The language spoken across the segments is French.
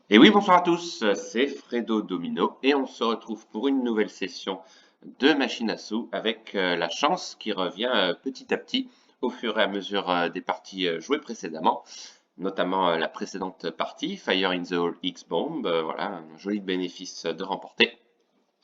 Et oui, bonsoir à tous, c'est Fredo Domino et on se retrouve pour une nouvelle session de machine à sous avec la chance qui revient petit à petit au fur et à mesure des parties jouées précédemment, notamment la précédente partie, Fire in the Hole X-Bomb, voilà, un joli bénéfice de remporter.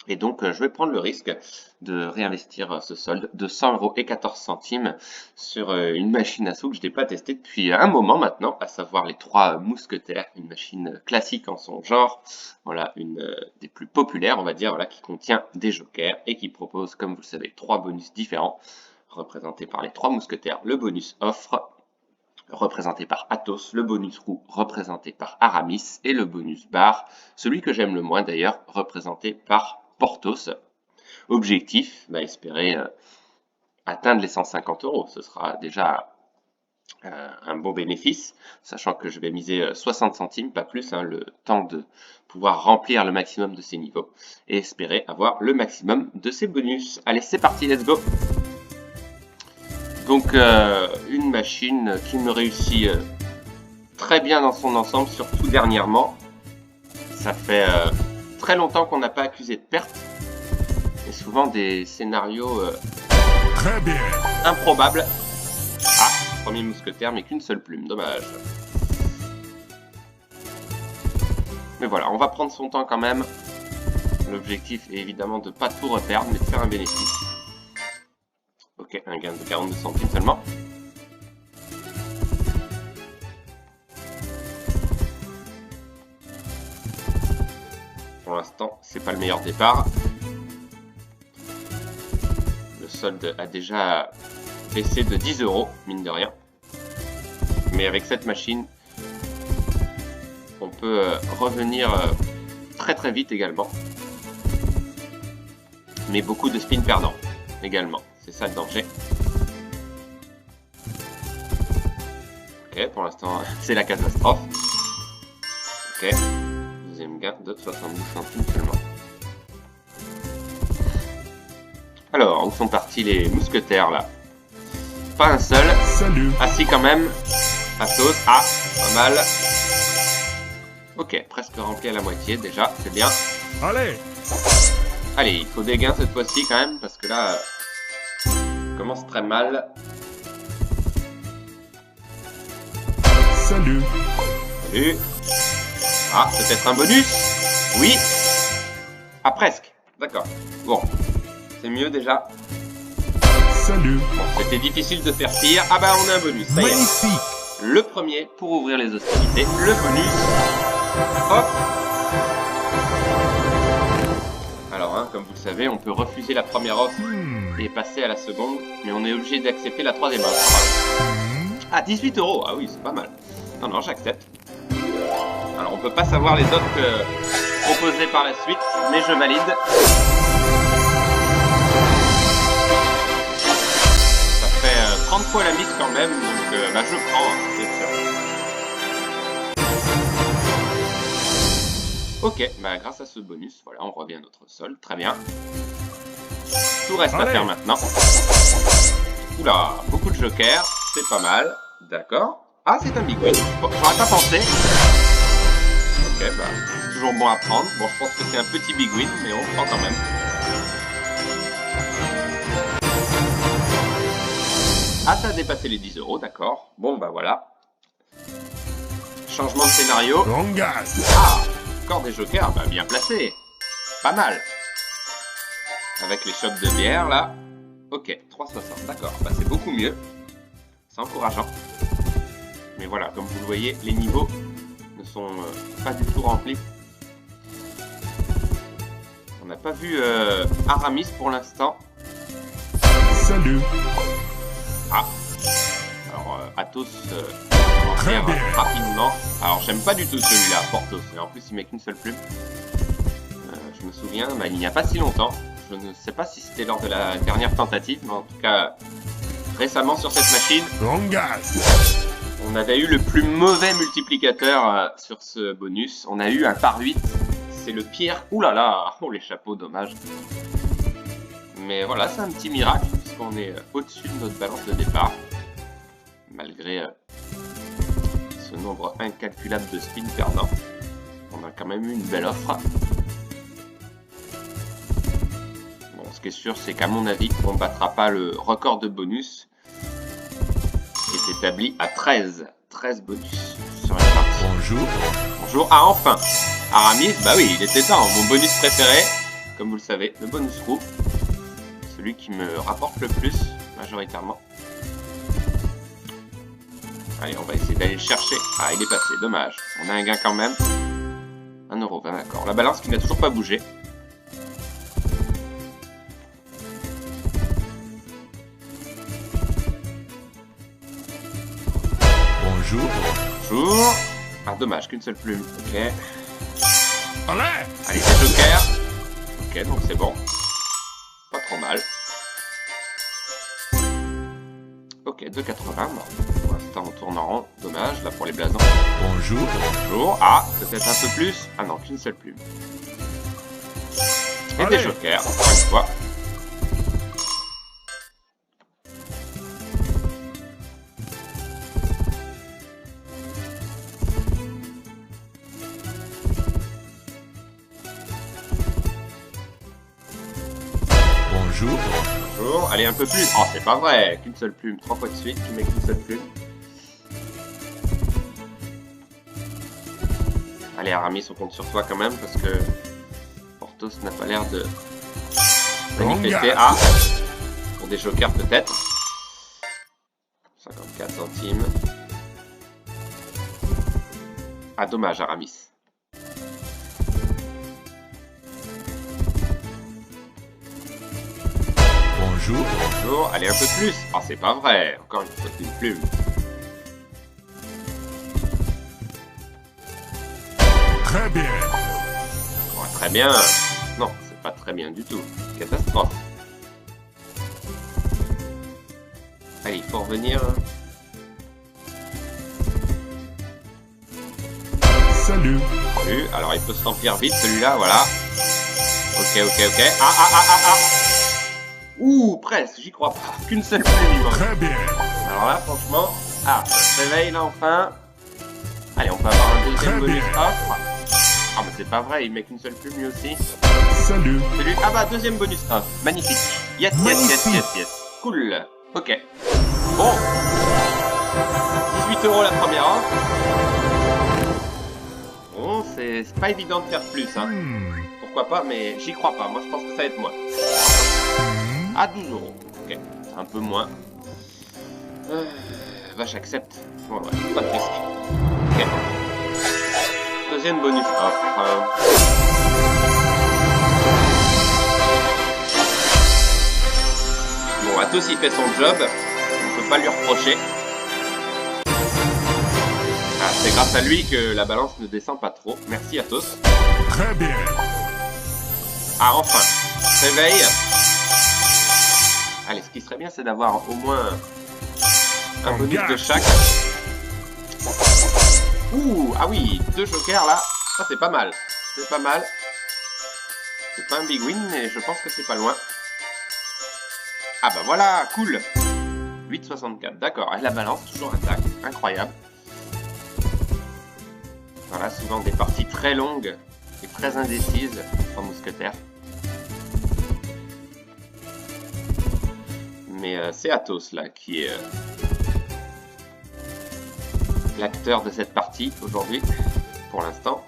Et donc, je vais prendre le risque de réinvestir ce solde de 100 € et 14 centimes sur une machine à sous que je n'ai pas testée depuis un moment maintenant, à savoir les Trois Mousquetaires, une machine classique en son genre, voilà, une des plus populaires, on va dire, voilà, qui contient des jokers et qui propose, comme vous le savez, trois bonus différents, représentés par les Trois Mousquetaires, le bonus offre, représenté par Athos, le bonus roue représenté par Aramis et le bonus bar, celui que j'aime le moins d'ailleurs, représenté par Porthos. Objectif, espérer atteindre les 150 €. Ce sera déjà un bon bénéfice, sachant que je vais miser 60 centimes, pas plus, hein, le temps de pouvoir remplir le maximum de ces niveaux et espérer avoir le maximum de ces bonus. Allez, c'est parti, let's go! Donc, une machine qui me réussit très bien dans son ensemble, surtout dernièrement. Ça fait très longtemps qu'on n'a pas accusé de perte. Et souvent des scénarios Très bien. improbables. Ah, premier mousquetaire, mais qu'une seule plume, dommage. Mais voilà, on va prendre son temps quand même. L'objectif est évidemment de ne pas tout reperdre, mais de faire un bénéfice. Ok, un gain de 42 centimes seulement. Pour l'instant, c'est pas le meilleur départ. Le solde a déjà baissé de 10 €, mine de rien. Mais avec cette machine, on peut revenir très très vite également. Mais beaucoup de spin perdants également. C'est ça le danger. Ok, pour l'instant, c'est la catastrophe. Ok, deuxième gain de 70 centimes seulement. Alors, où sont partis les mousquetaires là? Pas un seul. Salut. Ah si, quand même. Athos. Ah, pas mal. Ok, presque rempli à la moitié déjà, c'est bien. Allez. Allez, il faut des gains cette fois-ci quand même, parce que là, ça commence très mal. Salut. Salut. Ah, peut-être un bonus? Oui. Ah, presque. D'accord. Bon, c'est mieux déjà. Salut. Bon, c'était difficile de faire pire. Ah bah, on a un bonus, ça y est. Magnifique. Le premier pour ouvrir les hostilités, le bonus. Hop. Alors, hein, comme vous le savez, on peut refuser la première offre et passer à la seconde, mais on est obligé d'accepter la troisième offre. Ah, 18 €. Ah oui, c'est pas mal. Non, non, j'accepte. Alors, on peut pas savoir les offres proposées par la suite, mais je valide. Ça fait 30 fois la mise quand même, donc je prends, c'est sûr. Ok, grâce à ce bonus, voilà, on revient à notre sol, très bien. Tout reste à faire maintenant. Oula, beaucoup de jokers, c'est pas mal, d'accord. Ah, c'est un big win, j'aurais pas pensé. Ok, toujours bon à prendre. Bon, je pense que c'est un petit big win, mais on prend quand même. Ah, ça a dépassé les 10 €, d'accord. Bon, voilà. Changement de scénario. Longas. Ah, encore des jokers, bien placé. Pas mal. Avec les shops de bière, là. Ok, 3,60, d'accord. C'est beaucoup mieux. C'est encourageant. Mais voilà, comme vous le voyez, les niveaux ne sont pas du tout remplis. On n'a pas vu Aramis pour l'instant. Salut. Ah. Alors, Athos Très bien. rapidement. Alors, j'aime pas du tout celui-là, Porthos. Et en plus, il met qu'une seule plume. Je me souviens, il n'y a pas si longtemps. Je ne sais pas si c'était lors de la dernière tentative, mais en tout cas, récemment sur cette machine, Longas. on avait eu le plus mauvais multiplicateur sur ce bonus. On a eu un par 8. C'est le pire. Ouh là là, oh les chapeaux, dommage. Mais voilà, c'est un petit miracle, puisqu'on est au-dessus de notre balance de départ. Malgré ce nombre incalculable de spins perdants. On a quand même eu une belle offre. Bon, ce qui est sûr, c'est qu'à mon avis, on ne battra pas le record de bonus qui est établi à 13. 13 bonus sur la partie. Bonjour. Bonjour. Ah, enfin Aramis, bah oui, il était temps. Mon bonus préféré, comme vous le savez, le bonus roux. Celui qui me rapporte le plus, majoritairement. Allez, on va essayer d'aller le chercher. Ah, il est passé, dommage. On a un gain quand même. 1,20 €, d'accord. La balance qui n'a toujours pas bougé. Bonjour. Bonjour. Ah, dommage, qu'une seule plume. Ok. Allez. Allez, c'est joker. Ok, donc c'est bon. Pas trop mal. Ok, 2,80. Bon. Pour l'instant, on tourne en rond. Dommage, là, pour les blasons. Bonjour. Bonjour. Ah, peut-être un peu plus. Ah non, qu'une seule plume. Et des Allez. jokers, encore une fois. Bonjour. Bonjour. Allez, un peu plus. Oh, c'est pas vrai. Qu'une seule plume. 3 fois de suite, tu mets qu'une seule plume. Allez, Aramis, on compte sur toi quand même parce que Porthos n'a pas l'air de manifester. Ah, pour des jokers peut-être. 54 centimes. Ah, dommage, Aramis. Bonjour. Bonjour. Allez, un peu plus. Ah, c'est pas vrai. Encore une fois, une plume. Très bien. Oh, très bien. Non, c'est pas très bien du tout. Catastrophe. Allez, il faut revenir. Salut. Salut. Alors, il peut se remplir vite, celui-là, voilà. Ok, ok, ok. Ah, ah, ah, ah, ah. Ouh, presque, j'y crois pas. Qu'une seule plume, il manque. Très bien. Alors là, franchement... Ah, ça se réveille, là, enfin. Allez, on peut avoir un deuxième Très bonus bien. off. Ah, mais c'est pas vrai, il met qu'une seule plume, lui aussi. Salut. Celui... Ah bah, deuxième bonus off. Magnifique. Yes, yes, yes, yes, yes. Cool. Ok. Bon. 18 € la première offre. Bon, c'est pas évident de faire plus, hein. Pourquoi pas, mais j'y crois pas. Moi, je pense que ça va être moins. À 12 €. Ok, c'est un peu moins. Bah, j'accepte. Bon, ouais, pas de risque. Ok. Deuxième bonus offre. Bon, Athos, il fait son job. On peut pas lui reprocher. Ah, c'est grâce à lui que la balance ne descend pas trop. Merci, Athos. Très bien. Ah, enfin. Réveil. Allez, ce qui serait bien, c'est d'avoir au moins un bonus de chaque. Ouh, ah oui, 2 jokers là. Ça, c'est pas mal. C'est pas mal. C'est pas un big win, mais je pense que c'est pas loin. Ah bah voilà, cool. 8,64, d'accord. Et la balance, toujours intacte. Incroyable. Voilà, souvent des parties très longues et très indécises. 3 mousquetaires. Mais c'est Athos là qui est l'acteur de cette partie aujourd'hui, pour l'instant.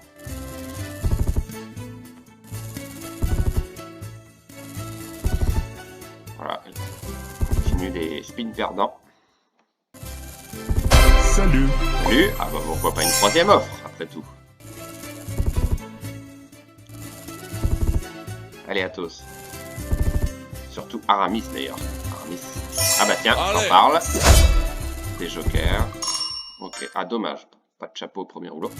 Voilà, on continue les spins perdants. Salut. Salut. Ah bah pourquoi pas une troisième offre après tout. Allez Athos. Surtout Aramis d'ailleurs. Aramis. Ah bah tiens, j'en parle. Des jokers. Ok, ah dommage. Pas de chapeau au premier rouleau.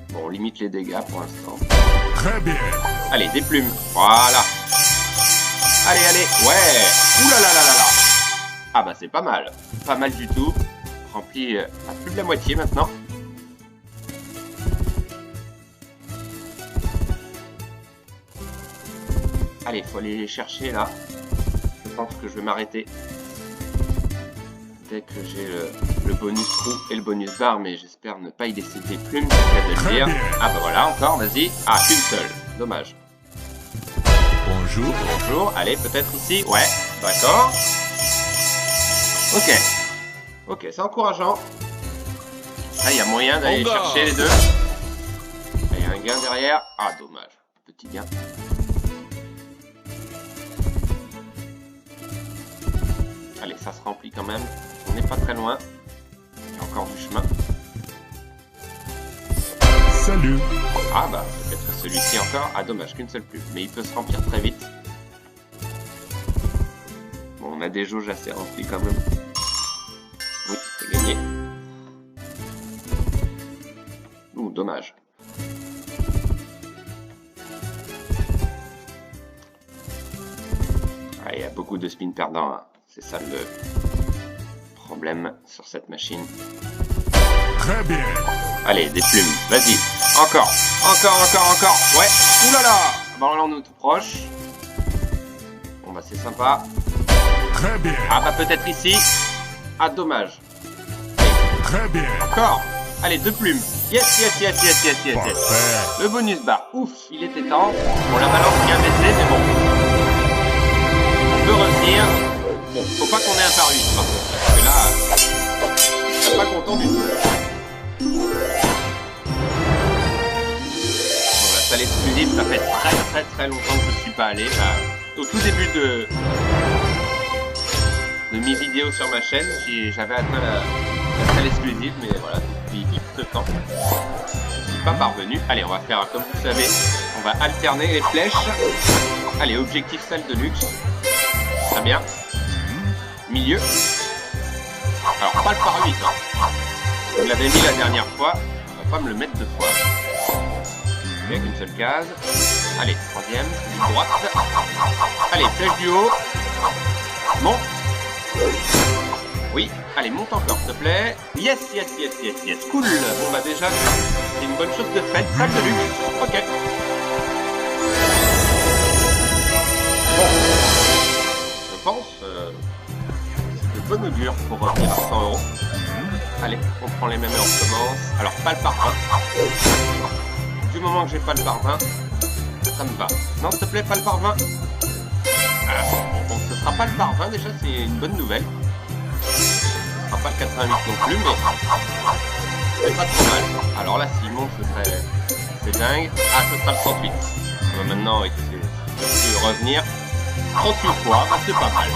Bon, on limite les dégâts pour l'instant. Très bien. Allez, des plumes. Voilà. Allez, allez. Ouais. Ouh là là là là là. Ah bah c'est pas mal. Pas mal du tout. Rempli à plus de la moitié maintenant. Allez, faut aller les chercher là. Je pense que je vais m'arrêter. dès que j'ai le bonus trou et le bonus barre, mais j'espère ne pas y laisser des plumes, c'est le cas de le dire. Ah bah voilà, encore, vas-y. Ah, qu'une seule, dommage. Bonjour. Bonjour, allez, peut-être ici, ouais, d'accord. Ok, ok, c'est encourageant. Là, il y a moyen d'aller chercher les deux. Il y a un gain derrière. Ah, dommage, petit gain. Allez, ça se remplit quand même. On n'est pas très loin. Il y a encore du chemin. Salut. Ah bah, peut-être celui-ci encore. Ah, dommage, qu'une seule plume. Mais il peut se remplir très vite. Bon, on a des jauges assez remplies quand même. Oui, c'est gagné. Ouh, dommage. Ah, il y a beaucoup de spins perdants, hein. C'est ça le problème sur cette machine. Très bien. Allez, des plumes, vas-y. Encore, encore, encore, encore. Ouais, oulala. Bon, là, on est tout proche. Bon, bah, c'est sympa. Très bien. Ah, bah, peut-être ici. Ah, dommage. Très bien. Encore. Allez, deux plumes. Yes, yes, yes, yes, yes, yes, yes. Parfait. Le bonus bar. Ouf, il était temps. Bon, la balance vient baisser, mais bon. On peut revenir. Bon, faut pas qu'on ait un par 8, par contre. Parce que là, je serais pas content du tout. Bon, la salle exclusive, ça fait très longtemps que je suis pas allé. Au tout début de mes vidéos sur ma chaîne, j'avais atteint la salle exclusive, mais voilà, depuis X temps, je suis pas parvenu. Allez, on va faire, comme vous savez, on va alterner les flèches. Allez, objectif salle de luxe. Très bien. Milieu. Alors, pas le par 8, hein. Je l'avais mis la dernière fois, on va pas me le mettre deux fois. Avec une seule case. Allez, troisième, celui de droite. Allez, flèche du haut. Monte. Oui, allez, monte encore, s'il te plaît. Yes, yes, yes, yes, yes. Cool. Bon, bah déjà, c'est une bonne chose de faite. Salle de luxe. Ok. Bon. Je pense c'est de bon augure pour revenir à 100 €. Allez, on prend les mêmes et on recommence. Alors, pas le parfum. Du moment que j'ai pas le parfum, ça me va. Non, s'il te plaît, pas le parfum. Bon, ce sera pas le parfum, déjà, c'est une bonne nouvelle. Ce sera pas le 88 non plus, mais c'est pas trop mal. Alors là, s'il monte, c'est dingue. Ah, ce sera le 38. Maintenant, avec je peux revenir 38 fois, bah, c'est pas mal.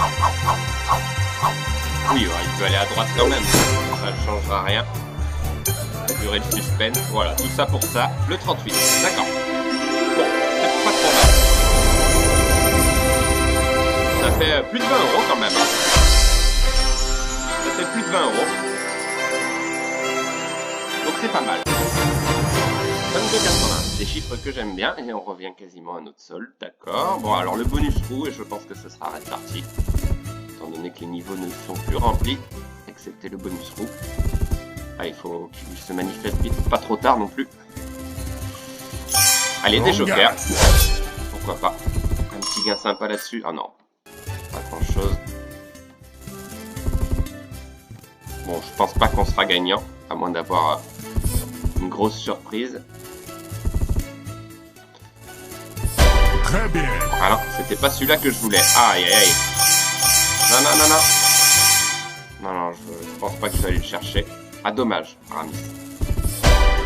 Oui, ouais, il peut aller à droite quand même. Ça ne changera rien. Ça durer le suspense. Voilà, tout ça pour ça. Le 38. D'accord. Bon, c'est pas trop mal. Ça fait plus de 20 € quand même. Ça fait plus de 20 €. Donc c'est pas mal. 22,80. Des chiffres que j'aime bien. Et on revient quasiment à notre solde. D'accord. Bon, alors le bonus trou, et je pense que ce sera réparti. Étant donné que les niveaux ne sont plus remplis, excepté le bonus trou. Ah, il faut qu'il se manifeste vite, pas trop tard non plus. Allez, des jokers. Pourquoi pas. Un petit gain sympa là-dessus. Ah non, pas grand chose. Bon, je pense pas qu'on sera gagnant, à moins d'avoir une grosse surprise. Très bien. Ah non, c'était pas celui-là que je voulais. Aïe aïe aïe. Non, non, non, non. Non, non, je pense pas que je vais aller le chercher. Ah, dommage, Aramis.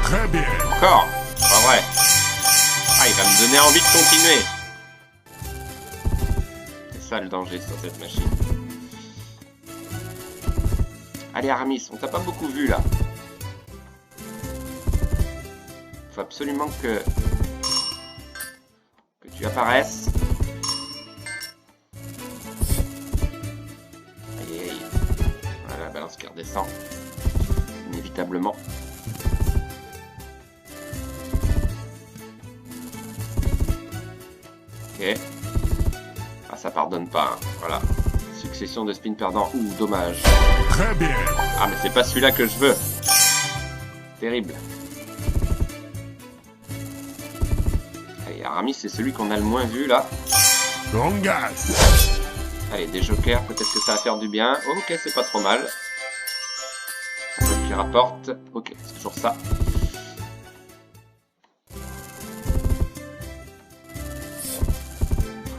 Très bien. Encore. Pas vrai. Ah, il va me donner envie de continuer. C'est ça le danger sur cette machine. Allez, Aramis, on t'a pas beaucoup vu, là. Faut absolument que tu apparaisses. La balance qui redescend inévitablement. Ok. Ah, ça pardonne pas, hein. Voilà. Succession de spins perdants. Ouh, dommage. Très bien. Ah, mais c'est pas celui-là que je veux. Terrible. Allez, Aramis, c'est celui qu'on a le moins vu, là. Longas. Allez, des jokers, peut-être que ça va faire du bien. Ok, c'est pas trop mal. rapporte. Ok, c'est toujours ça.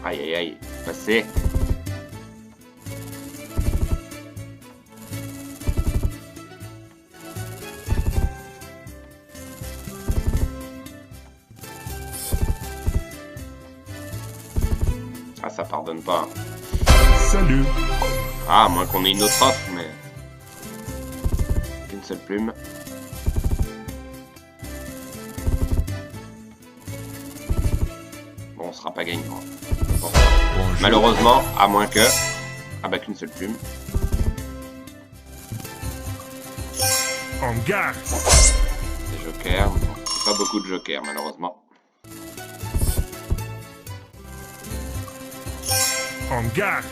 Aïe aïe aïe, passé. Ah, ça pardonne pas. Salut. Ah, à moins qu'on ait une autre offre, mais... qu'une seule plume. Bon, on sera pas gagnant. Bon. Bonjour. Malheureusement, à moins que... Ah bah qu'une seule plume. En garde. Des jokers. Pas beaucoup de jokers, malheureusement. En garde.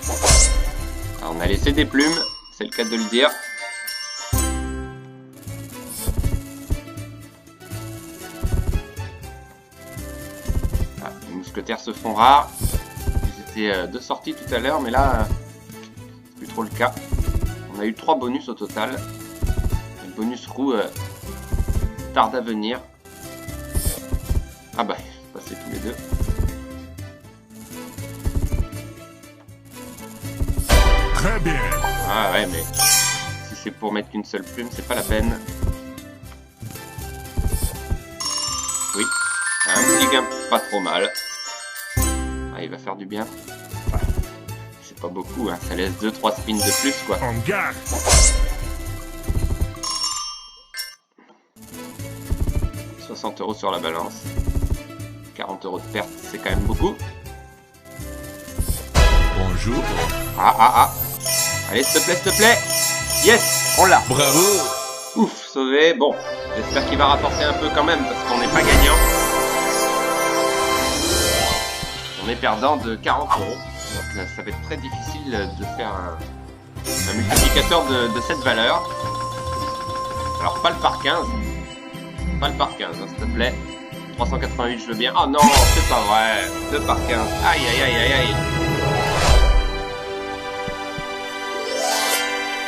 Alors, on a laissé des plumes, c'est le cas de le dire. Ah, les mousquetaires se font rares. Ils étaient de sortie tout à l'heure, mais là, c'est plus trop le cas. On a eu 3 bonus au total. Et le bonus roux tarde à venir. Ah bah, passer tous les deux. Très bien. Ah ouais, mais si c'est pour mettre qu'une seule plume, c'est pas la peine. Oui, un petit gain pas trop mal. Ah, il va faire du bien. Enfin, c'est pas beaucoup, hein. Ça laisse 2-3 spins de plus, quoi. En garde. 60 € sur la balance. 40 € de perte, c'est quand même beaucoup. Bonjour. Ah, ah, ah. Allez, s'il te plaît, s'il te plaît. Yes, on l'a. Bravo. Ouf, sauvé. Bon, j'espère qu'il va rapporter un peu quand même, parce qu'on n'est pas gagnant. On est perdant de 40 €. Donc ça va être très difficile de faire un multiplicateur de cette valeur. Alors, pas le par 15. Pas le par 15, hein, s'il te plaît. 388, je veux bien. Oh non, c'est pas vrai. 2 par 15. Aïe, aïe, aïe, aïe, aïe.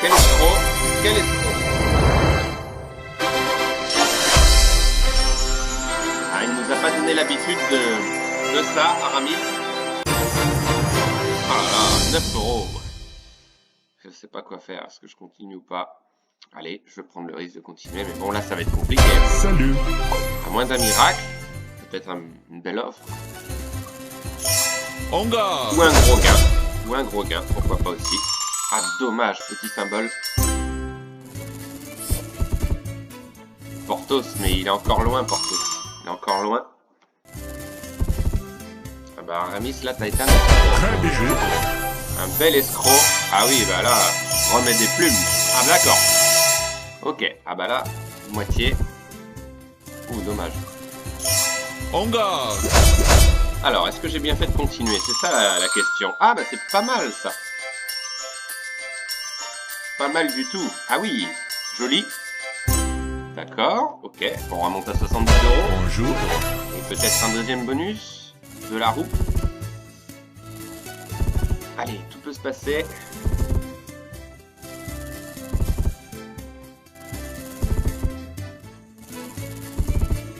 Quel escroc. Quel escroc. Ah, il nous a pas donné l'habitude de ça, Aramis. Oh là là, 9 €. Je sais pas quoi faire. Est-ce que je continue ou pas? Allez, je vais prendre le risque de continuer. Mais bon, là, ça va être compliqué. Salut. À moins d'un miracle. Peut-être une belle offre. En garde. Ou un gros gain. Ou un gros gain, pourquoi pas aussi. Ah, dommage, petit symbole. Porthos, mais il est encore loin, Porthos. Il est encore loin. Ah bah, Aramis, là, t'as été un escroc. Très bien. Un bel escroc. Ah oui, bah là, remets des plumes. Ah, d'accord. Ok, ah bah là, moitié. Ouh, dommage. En garde. Alors, est-ce que j'ai bien fait de continuer? C'est ça la question. Ah bah c'est pas mal ça. Pas mal du tout. Ah oui, joli. D'accord, ok. On remonte à 70 €. Bonjour. Et peut-être un deuxième bonus de la roue. Allez, tout peut se passer.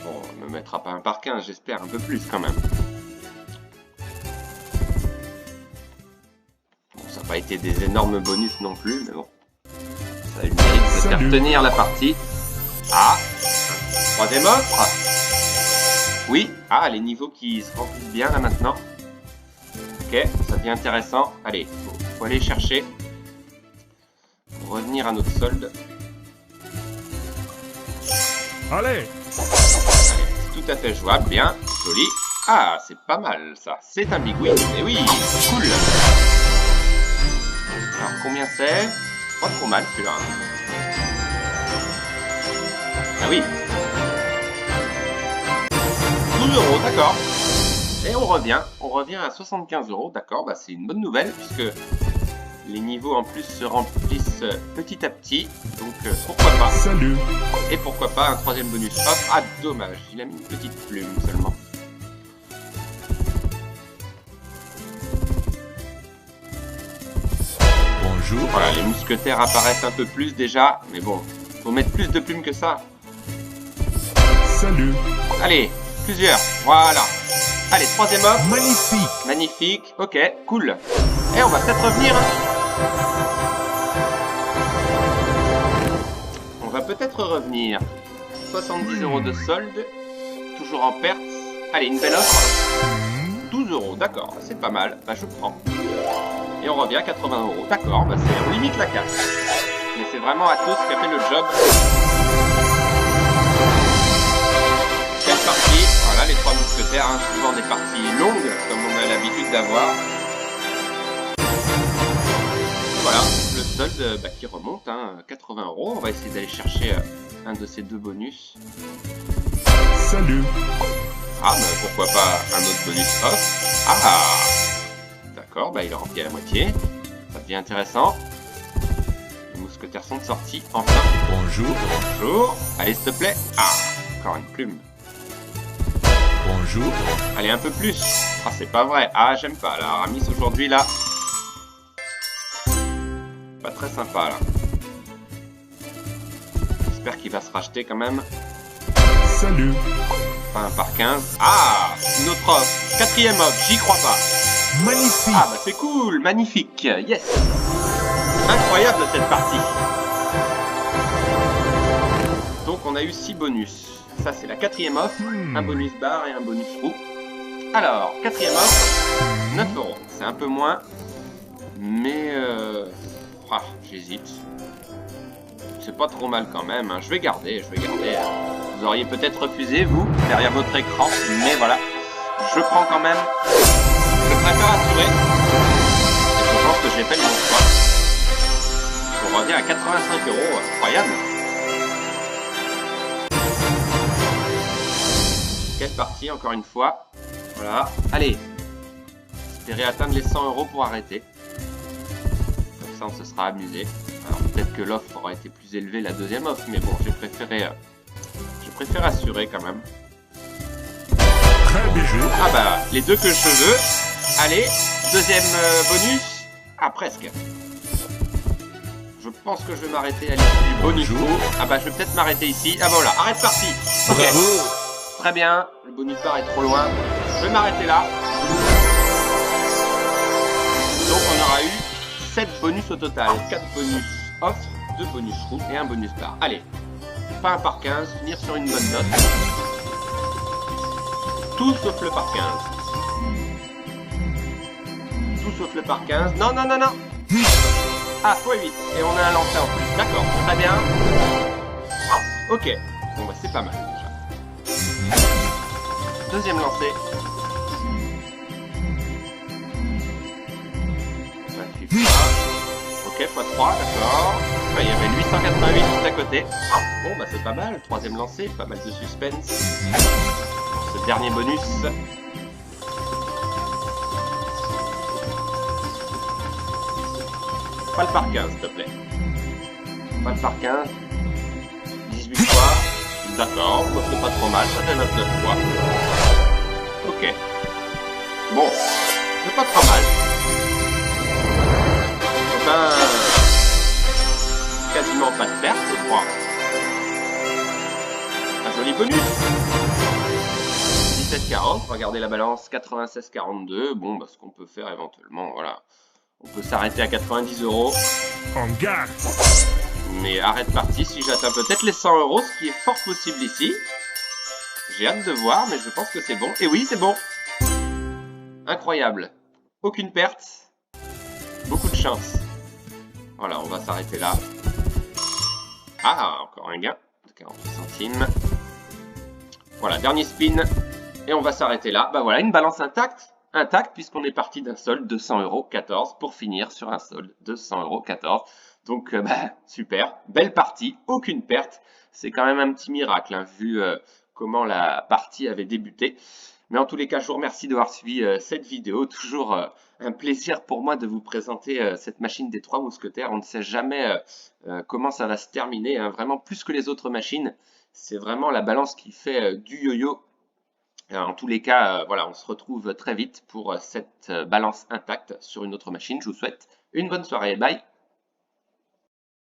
Bon, on ne me mettra pas un par 15, j'espère, un peu plus quand même. Bon, ça n'a pas été des énormes bonus non plus, mais bon. Ça a eu le mérite de faire Salut. tenir la partie. Ah, troisième offre. Oui, ah, les niveaux qui se remplissent bien là maintenant. Ok, ça devient intéressant. Allez, faut aller chercher. Pour revenir à notre solde. Allez. C'est tout à fait jouable, bien, joli. Ah, c'est pas mal ça. C'est un big win. Et oui, cool. Alors combien c'est? Pas trop mal celui-là. Ah oui. 12 €, d'accord. Et on revient à 75 €, d'accord, bah c'est une bonne nouvelle puisque les niveaux en plus se remplissent petit à petit, donc pourquoi pas. Salut. Et pourquoi pas un troisième bonus. Hop, ah dommage, il a mis une petite plume seulement. Bonjour. Voilà, les mousquetaires apparaissent un peu plus déjà, mais bon, Faut mettre plus de plumes que ça. Salut. Allez, plusieurs. Voilà. Allez, troisième offre. Magnifique. Magnifique. Ok, cool. Et on va peut-être revenir. On va peut-être revenir. 70 € de solde. Toujours en perte. Allez, une belle offre. 12 €, d'accord. C'est pas mal. Bah, je prends. Et on revient à 80 €. D'accord, bah, on limite la casse. Mais c'est vraiment Athos qui a fait le job. Quelle partie. Voilà, les trois mousquetaires, hein, souvent des parties longues, comme on a l'habitude d'avoir. Voilà, le solde qui remonte, hein, 80 €. On va essayer d'aller chercher un de ces deux bonus. Salut. Ah, mais pourquoi pas un autre bonus off. Ah, d'accord, bah il est rempli à la moitié. Ça devient intéressant. Les mousquetaires sont sortis, enfin. Bonjour. Bonjour. Allez, s'il te plaît. Ah, encore une plume. Bonjour. Allez, un peu plus. Ah, c'est pas vrai. Ah, j'aime pas, là. Aramis, aujourd'hui, là. Pas très sympa, là. J'espère qu'il va se racheter, quand même. Salut. Pas un par 15. Ah, une autre offre. Quatrième offre, j'y crois pas. Magnifique. Ah, bah c'est cool. Magnifique. Yes. Incroyable, cette partie. Donc, on a eu 6 bonus. Ça, c'est la quatrième offre. Un bonus bar et un bonus roue. Alors, quatrième offre, 9 €. C'est un peu moins. Mais, ah, j'hésite. C'est pas trop mal quand même. Hein. Je vais garder. Vous auriez peut-être refusé, vous, derrière votre écran. Mais voilà. Je prends quand même. Je préfère assurer. Et je pense que j'ai fait le bon choix. On revient à 85 €. Incroyable. Quelle partie, encore une fois. Voilà. Allez. Espérez atteindre les 100 € pour arrêter. Comme ça, on se sera amusé. Alors, peut-être que l'offre aura été plus élevée, la deuxième offre. Mais bon, j'ai préféré assurer quand même. Très bien joué. Ah bah, les deux que je veux. Allez, deuxième bonus. Ah, presque. Je pense que je vais m'arrêter à l'issue du bonus roue. Ah bah, je vais peut-être m'arrêter ici. Ah bah voilà, arrête parti. Ok. Bravo. Très bien, le bonus bar est trop loin. Je vais m'arrêter là. Donc on aura eu 7 bonus au total. 4 bonus off, 2 bonus roue et un bonus bar. Allez, pas un par 15, finir sur une bonne note. Tout sauf le par 15. Tout sauf le par 15. Non, non, non, non. Ah, x8. Et on a un lancer en plus. D'accord, très bien. Ok. Bon, bah c'est pas mal déjà. Deuxième lancé. 28 fois. Ok, x3, d'accord. Enfin, il y avait 888 juste à côté. Bon, bah c'est pas mal. Troisième lancé, pas mal de suspense. Ce dernier bonus. Pas le par 15, s'il te plaît. Pas le par 15. 18 fois. D'accord, bah, c'est pas trop mal, ça fait 29 fois. Ok. Bon, c'est pas trop mal. Enfin, quasiment pas de perte, je crois. Un joli bonus. 17,40, regardez la balance, 96,42. Bon, bah, ce qu'on peut faire éventuellement, voilà. On peut s'arrêter à 90 €. En garde. Mais arrête parti si j'atteins peut-être les 100 €, ce qui est fort possible ici. J'ai hâte de voir, mais je pense que c'est bon. Et oui, c'est bon. Incroyable. Aucune perte. Beaucoup de chance. Voilà, on va s'arrêter là. Ah, encore un gain de 48 centimes. Voilà, dernier spin. Et on va s'arrêter là. Bah voilà, une balance intacte. Intacte puisqu'on est parti d'un solde de 100,14 € pour finir sur un solde de 100,14 €. Donc, bah, super. Belle partie. Aucune perte. C'est quand même un petit miracle, hein, vu comment la partie avait débuté. Mais en tous les cas, je vous remercie d'avoir suivi cette vidéo. Toujours un plaisir pour moi de vous présenter cette machine des 3 mousquetaires. On ne sait jamais comment ça va se terminer, hein. Vraiment plus que les autres machines. C'est vraiment la balance qui fait du yo-yo. En tous les cas, voilà, on se retrouve très vite pour cette balance intacte sur une autre machine. Je vous souhaite une bonne soirée. Bye!